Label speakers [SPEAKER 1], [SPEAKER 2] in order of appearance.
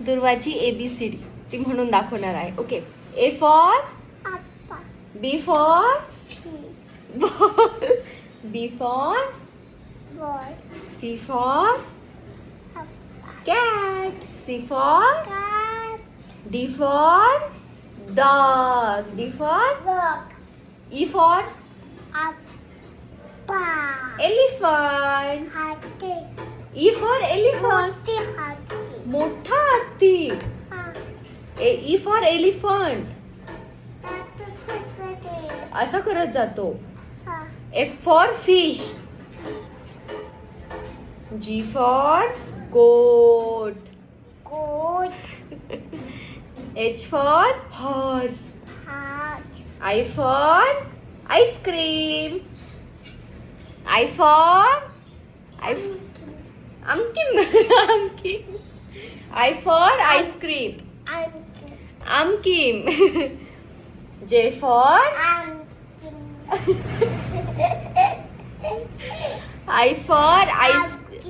[SPEAKER 1] दुर्वाची ABCD ती म्हणून दाखवणार आहे. Okay. A for B for ball, B for C for cat, C for D for dog, D for E for elephant, E for elephant मोठा हत्ती. E for elephant असं करत जातो. F for fish, G for goat, H for horse, I for ice cream, I for Amkim. I for ice cream, Amkim. J for I for ice